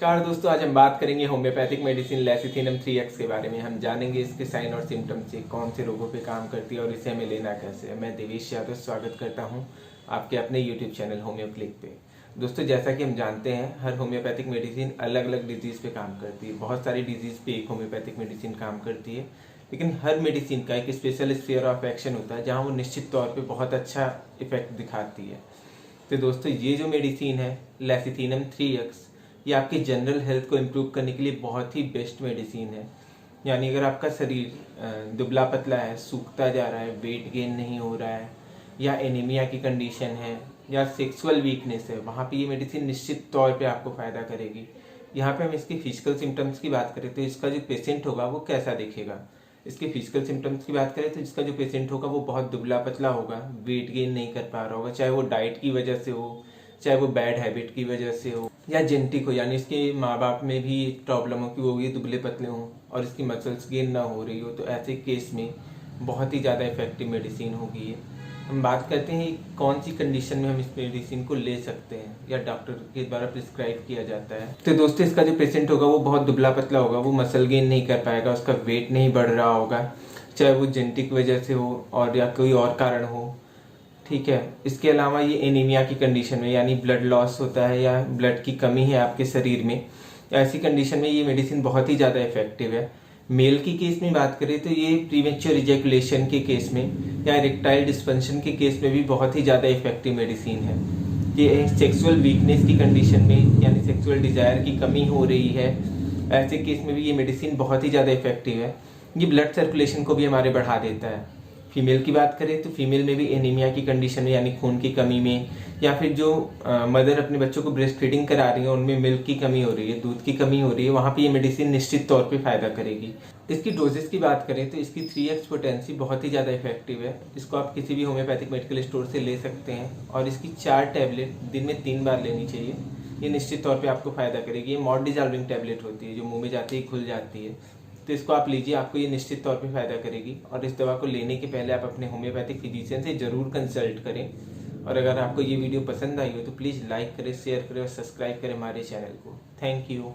नमस्कार दोस्तों, आज हम बात करेंगे होम्योपैथिक मेडिसिन लैसिथिनम 3x के बारे में। हम जानेंगे इसके साइन और सिम्टम्स से, कौन से रोगों पे काम करती है और इसे हमें लेना कैसे है। मैं देवेश यादव स्वागत करता हूं आपके अपने यूट्यूब चैनल होम्यो क्लिक पे। दोस्तों, जैसा कि हम जानते हैं, हर होम्योपैथिक मेडिसिन अलग अलग डिजीज़ पे काम करती है। बहुत सारी डिजीज़ पे एक होम्योपैथिक मेडिसिन काम करती है, लेकिन हर मेडिसिन का एक स्पेशल स्फीयर ऑफ एक्शन होता है जहाँ वो निश्चित तौर पर बहुत अच्छा इफेक्ट दिखाती है। तो दोस्तों, ये जो मेडिसिन है लैसिथिनम 3x, ये आपकी जनरल हेल्थ को इम्प्रूव करने के लिए बहुत ही बेस्ट मेडिसिन है। यानी अगर आपका शरीर दुबला पतला है, सूखता जा रहा है, वेट गेन नहीं हो रहा है, या एनीमिया की कंडीशन है, या सेक्सुअल वीकनेस है, वहाँ पे ये मेडिसिन निश्चित तौर पे आपको फ़ायदा करेगी। यहाँ पे हम इसकी फिजिकल सिम्टम्स की बात करें तो इसका जो पेशेंट होगा वो कैसा दिखेगा। इसके फिजिकल सिम्टम्स की बात करें तो इसका जो पेशेंट होगा वो बहुत दुबला पतला होगा, वेट गेन नहीं कर पा रहा होगा, चाहे वो डाइट की वजह से हो, चाहे वो बैड हैबिट की वजह से हो, या जेनेटिक हो, यानी इसके माँ बाप में भी प्रॉब्लम हो कि वो ये दुबले पतले हों और इसकी मसल्स गेन ना हो रही हो, तो ऐसे केस में बहुत ही ज़्यादा इफेक्टिव मेडिसिन होगी ये। हम बात करते हैं कौन सी कंडीशन में हम इस मेडिसिन को ले सकते हैं या डॉक्टर के द्वारा प्रिस्क्राइब किया जाता है। तो दोस्तों, इसका जो पेशेंट होगा वो बहुत दुबला पतला होगा, वो मसल गेन नहीं कर पाएगा, उसका वेट नहीं बढ़ रहा होगा, चाहे वो जेनेटिक वजह से हो और या कोई और कारण हो। ठीक है। इसके अलावा ये एनीमिया की कंडीशन में, यानी ब्लड लॉस होता है या ब्लड की कमी है आपके शरीर में, ऐसी कंडीशन में ये मेडिसिन बहुत ही ज़्यादा इफेक्टिव है। मेल की केस में बात करें तो ये प्रीमेच्योर इजैकुलेशन के केस में या इरेक्टाइल डिस्फंक्शन के केस में भी बहुत ही ज़्यादा इफेक्टिव मेडिसिन है। ये सेक्सुअल वीकनेस की कंडीशन में, यानी सेक्सुअल डिजायर की कमी हो रही है, ऐसे केस में भी ये मेडिसिन बहुत ही ज़्यादा इफेक्टिव है। ये ब्लड सर्कुलेशन को भी हमारे बढ़ा देता है। फीमेल की बात करें तो फीमेल में भी एनीमिया की कंडीशन में, यानी खून की कमी में, या फिर जो मदर अपने बच्चों को ब्रेस्ट फीडिंग करा रही है उनमें मिल्क की कमी हो रही है, दूध की कमी हो रही है, वहाँ पे ये मेडिसिन निश्चित तौर पे फायदा करेगी। इसकी डोजेस की बात करें तो इसकी 3x पोटेंसी बहुत ही ज़्यादा इफेक्टिव है। इसको आप किसी भी होम्योपैथिक मेडिकल स्टोर से ले सकते हैं और इसकी 4 टैबलेट दिन में 3 बार लेनी चाहिए। ये निश्चित तौर पर आपको फायदा करेगी। ये मॉड डिजॉल्विंग टैबलेट होती है जो मुँह में जाते ही खुल जाती है, तो इसको आप लीजिए, आपको ये निश्चित तौर पे फायदा करेगी। और इस दवा को लेने के पहले आप अपने होम्योपैथिक फिजिशियन से जरूर कंसल्ट करें। और अगर आपको ये वीडियो पसंद आई हो तो प्लीज़ लाइक करें, शेयर करें और सब्सक्राइब करें हमारे चैनल को। Thank you.